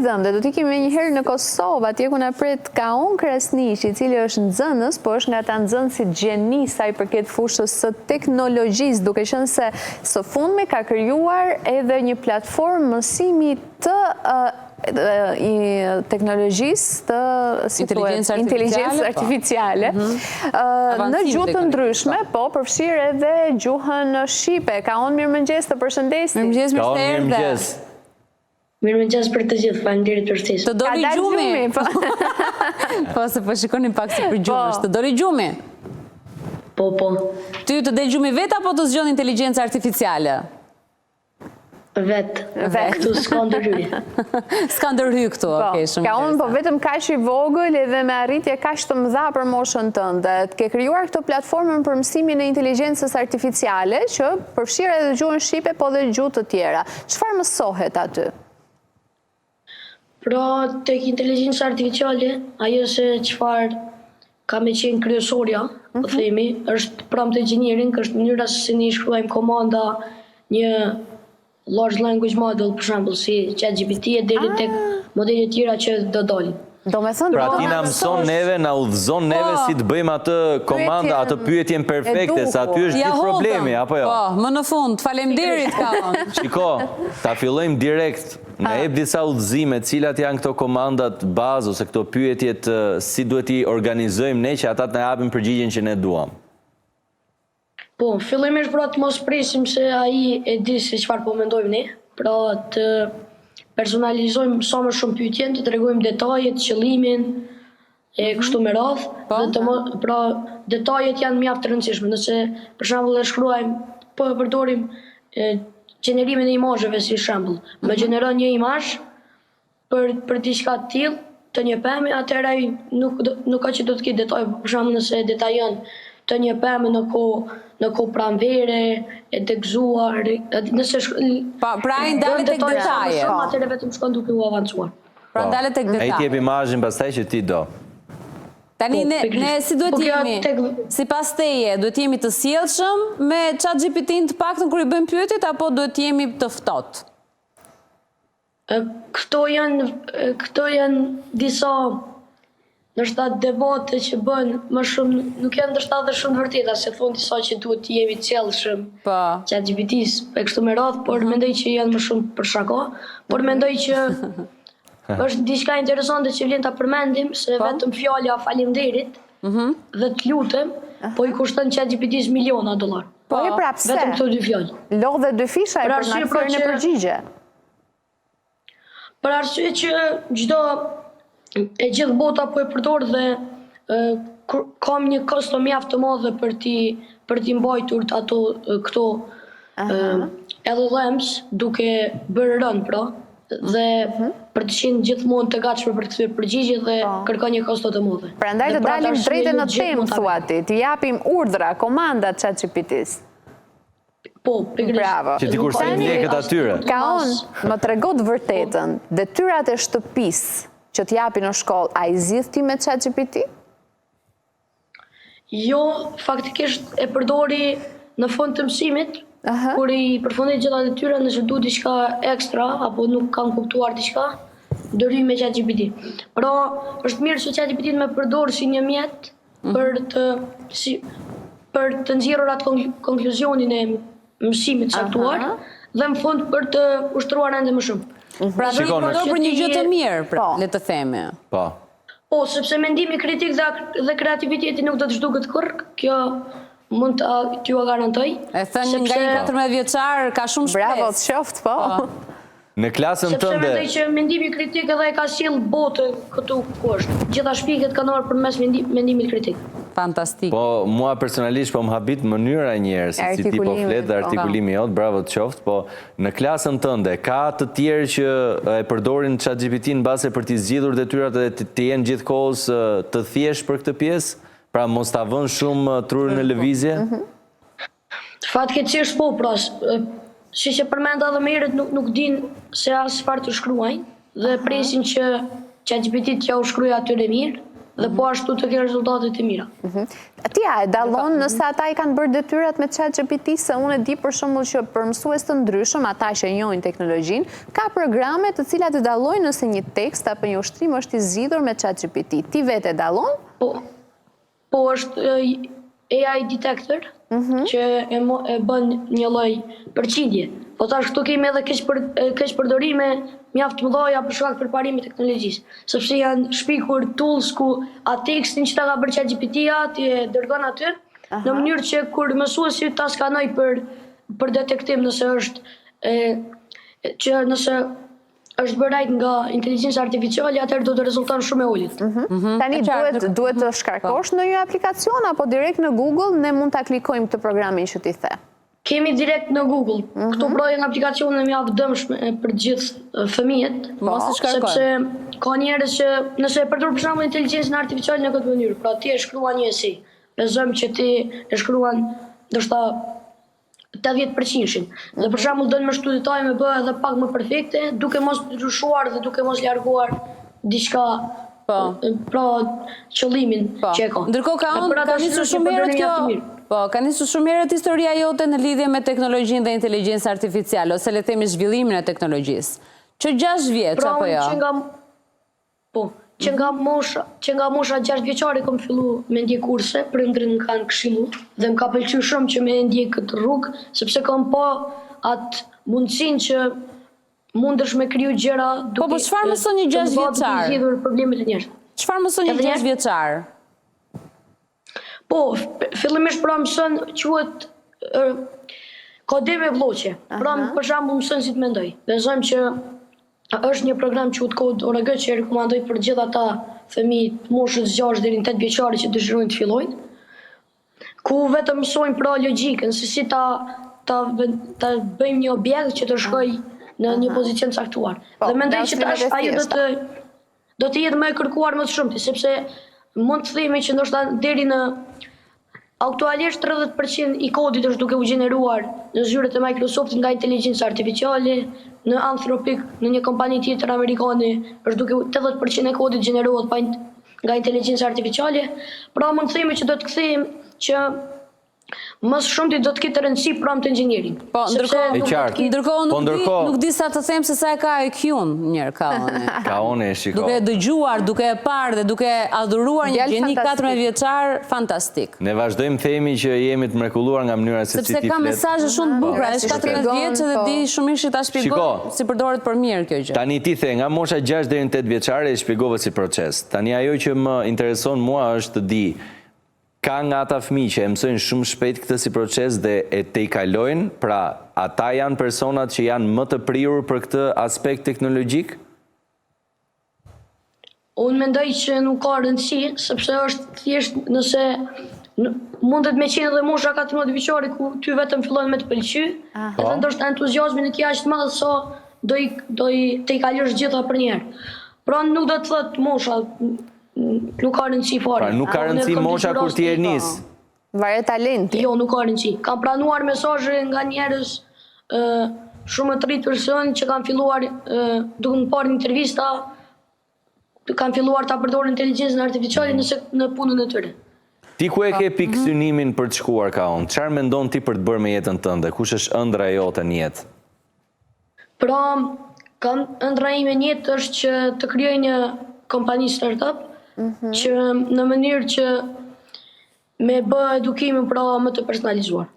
dhe do t'i kemi një herë në Kosovë, atje ku na pret Kaon Krasniqi, i cili është nxënës, po është nga ta nxënësit gjeni sa i përket fushës së teknologjisë, duke qenë se së fundmi ka krijuar edhe një platformë mësimi të teknologjisë të inteligencës artificiale në gjuhë të ndryshme, po përfshirë edhe gjuhën shqipe. Kaon, mirëmëngjes, të përshëndesim. Mirëmëngjes. Mirëmëngjes për të gjithë, faleminderit për ftesën. Të doli gjumi. Po se po shikonin pak si për gjumësh. Të doli gjumi. Po. Ty të del gjumi vetë apo të zgjon inteligjencë artificiale? Vetë. Këtu s'ka ndërhyj. S'ka ndërhyj këtu, okej, shumë. Ka unë po vetëm kaq i vogël edhe me arritje kaq të mëdha për moshën tënde. Të ke krijuar këtë platformën për mësimin e inteligjencës artificiale që përfshir edhe gjuhën shqipe po dhe gjuhë të tjera. Çfarë mësohet aty? Pra, tek inteligjenca artificiale, ajo se çfarë ka me qenë kryesorja, po themi, është prompt engineering, është mënyra se ne shkruajmë komanda një large language model, për shembull, si ChatGPT deri tek modele tjera që do dalin. Pra ti na mëson neve, na udhëzon neve si të bëjmë atë komanda, atë pyetjen perfekte, sa aty është gjithë problemi, apo jo? Po, më në fund, faleminderit Kaon. Shiko, ta fillojmë direkt, na jep disa udhëzime, cilat janë këto komandat bazë, ose këto pyetjet, si duhet i organizojmë ne që ata të na japin përgjigjen që ne duam. Po, fillimisht pra të mos presim se ai e di se çfarë po mendojmë ne, pra të personalizojmë sa më shumë pyetjen, të tregojmë detajet, qëllimin e kështu me radhë, pra detajet janë mjaft të rëndësishme. Nëse për shembull e shkruajmë, po e përdorim gjenerimin e imazheve si shembull, më gjeneron një imazh për diçka të tillë, të një pemë, atëherë ai nuk ka që do të ketë detaj, për shembull nëse detajon të një pemë në kohë pranvere, e të gëzuar, nëse pra ai ndalet tek detaje. Atëherë vetëm shkon duke u avancuar. Pra ndalet tek detaje. Ai ti jep imazhin pastaj që ti do. Tani ne si duhet jemi? Sipas teje, duhet jemi të sjellshëm me ChatGPT-n të paktën kur i bëjmë pyetjet apo duhet jemi të ftohtë? Këto janë disa nështë debate që bën më shumë, nuk janë nështë dhe shumë të vërteta, se thonë disa që duhet të jemi qellshëm ChatGPT-s e kështu me radhë, por mendoj që janë më shumë për shaka, por mendoj që është diçka interesante që vlen ta përmendim, se vetëm fjala faleminderit dhe të lutem, po i kushton ChatGPT-s miliona dollar. Po i prapse. Vetëm këto dy fjalë. Lodh dhe dy fisha e për natyrin e përgjigje. Për arsye që çdo e gjithë bota po e përdor dhe kam një kosto mjaft të madhe për ti mbajtur këto LLMs duke bërë rënë pra dhe për të qenë gjithmonë të gatshme për të kthyer përgjigje dhe kërkon një kosto të madhe. Prandaj të dalim drejtë në temë thuati, të japim urdhra, komanda ChatGPT-s. Po, bravo. Që ti kursojmë lekët atyre. Kaon, më trego të vërtetën, detyrat e shtëpisë që t'japi në shkollë, a i zgjidh ti me ChatGPT? Jo, faktikisht e përdori në fund të mësimit, kur i përfundoi gjitha detyrat, nëse du diçka ekstra, apo nuk kam kuptuar diçka, dëry me ChatGPT. Pra, është mirë që ChatGPT me përdor si një mjet për të nxjerrur atë konkluzonin e mësimit saktuar, dhe në fund për të ushtruar ende më shumë. Pra do i përdor për një gjë të mirë, le të themi. Po, sepse mendimi kritik dhe kreativiteti nuk do të zhduket kurrë, kjo mund t'ju garantoj. E thënë nga një 14 vjeçar ka shumë shpresë. Bravo, të qoftë, po. Në klasën tënde. Sepse mendoj që mendimi kritik edhe e ka sjell botën këtu ku është. Gjitha shpikët kanë ardhur përmes mendimit kritik. Fantastik. Po, mua personalisht po më habit mënyra njerë, si ti po flet dhe artikulimi jot, bravo të qoftë, po në klasën tënde, ka të tjerë që e përdorin ChatGPT në base për t'i zgjidhur detyrat dhe të jenë gjithkohës të thjesht për këtë pjesë? Pra mos ta vënë shumë trurin në lëvizje? Fatkeqësisht po, pra, si që përmenda dhe më herët nuk din se as çfarë të shkruajnë dhe presin që ChatGPT t'ja u shkruaj atyre mirë, dhe po ashtu të kenë rezultatet e mira. Tia, e dallon nëse ata i kanë bërë detyrat me ChatGPT, se unë e di për shembull që për mësues të ndryshëm, ata që njohin teknologjinë, ka programe të cilat e dallojnë nëse një tekst apo një ushtrim është i zgjidhur me ChatGPT. Ti vetë e dallon? Po është AI detector që e bën një lloj përqindje. Po tash këtu kemi edhe keq përdorime mjaft të mëdha për shkak të përparimit të teknologjisë, sepse janë shpikur tools ku atë tekstin që ta ka bërë ChatGPT-ja ti e dërgon aty në mënyrë që kur mësuesi ta skanoj për detektim nëse është bërajt nga inteligjenca artificiale, atëherë do të rezulton shumë e ulët. Tani duhet të shkarkosh në një aplikacion apo direkt në Google ne mund ta klikojmë këtë programin që ti the? Kemi direkt në Google. Këtu janë aplikacione mjaft dëmshme për gjithë fëmijët, sepse ka njerëz që nëse e përdor për shembull inteligjencën artificiale në këtë mënyrë, pra ti e shkruan një esej, besojmë që ti e shkruan ndoshta 80%. Dhe për shembull do të më shtuditaj me bë edhe pak më perfekte, duke mos ndryshuar dhe duke mos larguar diçka pra qëllimin që e ka. Ndërkohë ka nisur shumë herët kjo. Po, ka nisur shumë herët historia jote në lidhje me teknologjinë dhe inteligjencën artificiale, ose le të themi zhvillimin e teknologjisë. Që 6 vjeç apo jo? Që nga mosha 6 vjeçare kam fillu me ndjek kurse, prindrit më kanë këshillu dhe më ka pëlqyer shumë që me ndjek këtë rrugë, sepse kam pa atë mundësinë që mundesh me kriju gjëra duke. Po çfarë mëson një 6 vjeçar? Zgjidhur problemet e njerëzve. Çfarë mëson një 6 vjeçar? Po, fillimisht pra mëson quhet kodime vllloqe. Pra për shembull mëson si të mendoj. Besojmë që është një program që Code ORG që e rekomandoj për gjithë ata fëmijë të moshës 6 deri në 8 vjeçare që dëshirojnë të fillojnë, ku vetëm mësojnë pra logjikën se si ta bëjmë një objekt që të shkojë në një pozicion caktuar. Dhe mendoj që tash ajo do të jetë më e kërkuar më shumë, sepse mund të themi që ndoshta deri në aktualisht 30% i kodit është duke u gjeneruar në zyrët e Microsoftit nga inteligjenca artificiale, në Anthropic, në një kompani tjetër amerikane, është duke 80% e kodit gjenerohet nga inteligjenca artificiale. Pra mund të themi që do të kthehemi që më shumë do të ketë rëndësi prompt engineering. Po, ndërkohë nuk di sa të them se sa e ka IQ-n njërë Kaone. Kaone e shiko. Duke dëgjuar, duke e parë dhe duke adhuruar një gjeni 14 vjeçar, fantastik. Ne vazhdojmë themi që jemi të mrekulluar nga mënyra se si ti flet. Sepse ka mesazhe shumë të bukura, është 14 vjeçë dhe di shumë mirë që ta shpjegoj si përdoret për mirë kjo gjë. Tani ti the, nga mosha 6 deri në 8 vjeçare e shpjegove si proces. Tani ajo që më intereson mua është të di ka nga ata fëmijë që e mësojnë shumë shpejt këtë si proces dhe e te i kalojnë, pra ata janë personat që janë më të prirur për këtë aspekt teknologjik? Unë mendoj që nuk ka rëndësi, sepse është thjesht nëse mundet me qenë edhe mosha 14 vjeçare ku ty vetëm fillon me të pëlqy, edhe ndoshta entuziazmi nuk jashtë madh sa do i te i kalosh gjitha për një herë. Pra nuk do të thotë mosha nuk ka rëndësi fare. Pra nuk ka rëndësi mosha kur ti e nis. Varet talenti. Jo, nuk ka rëndësi. Kam pranuar mesazhe nga njerëz shumë të rritur që kanë filluar duke më parë intervista, kanë filluar ta përdorin inteligjencën artificiale në punën e tyre. Ti ku e ke pikë synimin për të shkuar Kaon? Çfarë mendon ti për të bërë me jetën tënde? Kush është ëndra jote në jetë? Pra, ëndra ime në jetë është që të krijoj një kompani startup që në mënyrë që me bë edukimin pra më të personalizuar.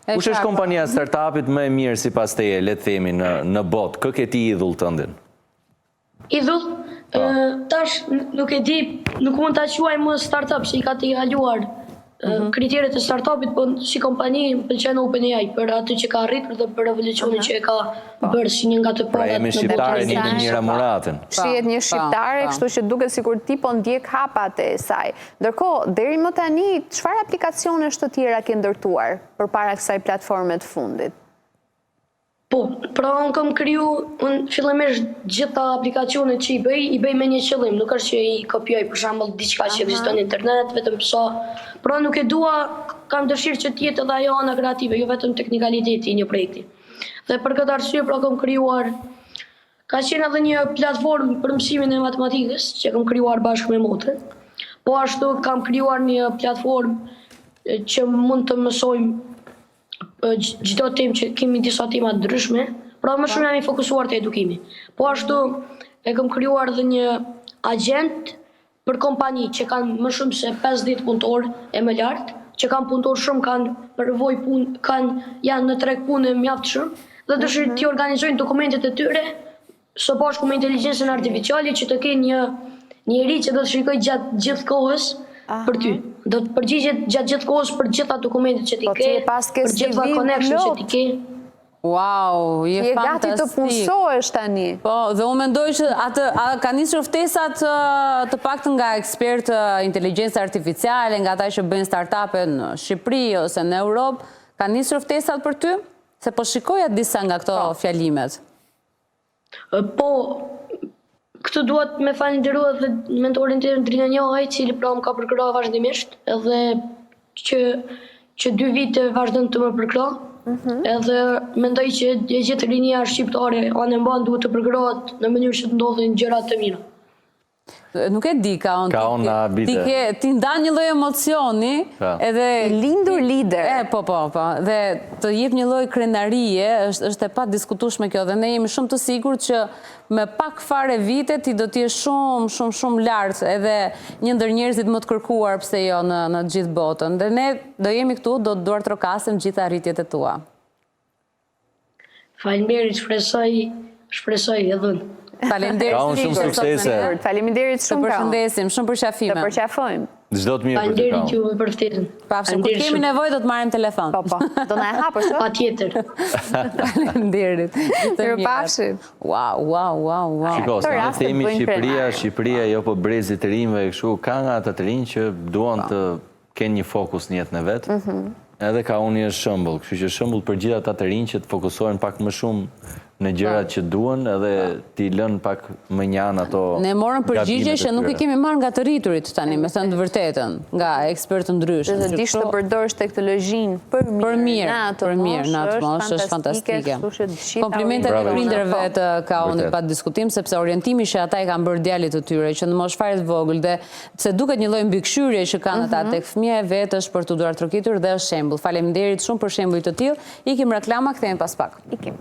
Kush është kompania startupit më e mirë sipas teje, le të themi në botë? Kë ke ti idhull tëndin? Idhull? Tash nuk e di, nuk mund ta quaj më startup se i ka të kaluar kriteret e startupit, po si kompani më pëlqen OpenAI për atë që ka arritur dhe për revolucionin që e ka bërë si një nga të pra jemi shqiptare një Mira Muratin. Shihet një shqiptare, kështu që duket sikur ti po ndjek hapat e saj. Ndërkohë, deri më tani, çfarë aplikacionesh të tjera ke ndërtuar përpara kësaj platforme të fundit? Po, pra unë kam kriju, unë fillimisht gjitha aplikacionet që i bëj me një qëllim, nuk është që i kopjoj për shembull diçka që ekziston në internet, vetëm pra nuk e dua, kam dëshirë që të jetë edhe ajo ana kreative, jo vetëm teknikaliteti i një projekti. Dhe për këtë arsye pra kam krijuar, ka qenë edhe një platformë për mësimin e matematikës që kam krijuar bashkë me motrën. Po ashtu kam krijuar një platformë që mund të mësojmë çdo temë që kemi disa tema të ndryshme, pra më shumë jam i fokusuar te edukimi. Po ashtu e kam krijuar edhe një agent për kompani që kanë më shumë se 50 punëtorë e më lartë, që kanë punëtorë shumë, kanë përvojë punë, janë në treg punë mjaftshëm dhe dëshirojnë të organizojnë dokumentet e tyre së bashku me inteligjencën artificiale që të kenë një njeri që do të shikoj gjatë gjithë kohës për ty. Do të përgjigjet gjatë gjithë kohës për gjitha dokumentet që ti ke, për gjitha connection që ti ke. Wow, je fantastik. Je gati të punësohesh tani. Po, dhe unë mendoj që ka nisur ftesat të paktën nga ekspertë inteligjencë artificiale, nga ata që bëjnë startupe në Shqipëri ose në Europë, ka nisur ftesat për ty? Se po shikoja disa nga këto fjalimet. Po, këtë duhet me falenderua dhe mentorin tim Drina Njohaj, cili pra më ka përkrahur vazhdimisht, edhe që 2 vite vazhdon të më përkrah. Edhe mendoj që e gjithë rinia shqiptare anë mban duhet të përkrahet në mënyrë që të ndodhin gjëra të mira. Nuk e di ti ndan një lloj emocioni edhe lindur lider. Po, dhe të jep një lloj krenarie është e padiskutueshme kjo dhe ne jemi shumë të sigurt që me pak fare vite ti do të jesh shumë lart edhe një ndër njerëzit më të kërkuar pse jo në gjithë botën. Dhe ne do jemi këtu, do të duartrokasim gjithë arritjet e tua. Faleminderit, shpresoj edhe. Faleminderit. Ka unë shumë suksese. Faleminderit shumë. Të përshëndesim, shumë përqafime. Të përqafojmë. Çdo të mirë për ty. Faleminderit ju për ftesën. Pafshim, kur kemi nevojë do të marrim telefon. Po, do na e hapësh? Patjetër. Faleminderit. Mirupafshim. Wow. Shiko, se ne themi Shqipëria jo po brezi të rinjve, kështu ka nga ata të rinj që duan të kenë një fokus në jetën e vet. Edhe ka unë një shembull, kështu që shembull për gjithë ata të rinj që të fokusohen pak më shumë në gjërat që duan edhe ti lën pak më njan ato. Ne morëm përgjigje që nuk i kemi marrë nga të rriturit tani, me thënë të vërtetën, nga ekspertë ndryshëm. Dhe dish të përdorësh teknologjinë për mirë në atë moshë, është fantastike. Komplimentet e prindërve të ka unë pa diskutim, sepse orientimi që ata i kanë bërë djalit të tyre, që në moshë fare të vogël dhe se duket një lloj mbikëqyrje që kanë ata tek fëmia e vet është për të duartrokitur dhe është shembull. Faleminderit shumë për shembuj të tillë. Ikim reklama, kthehemi pas pak. Ikim.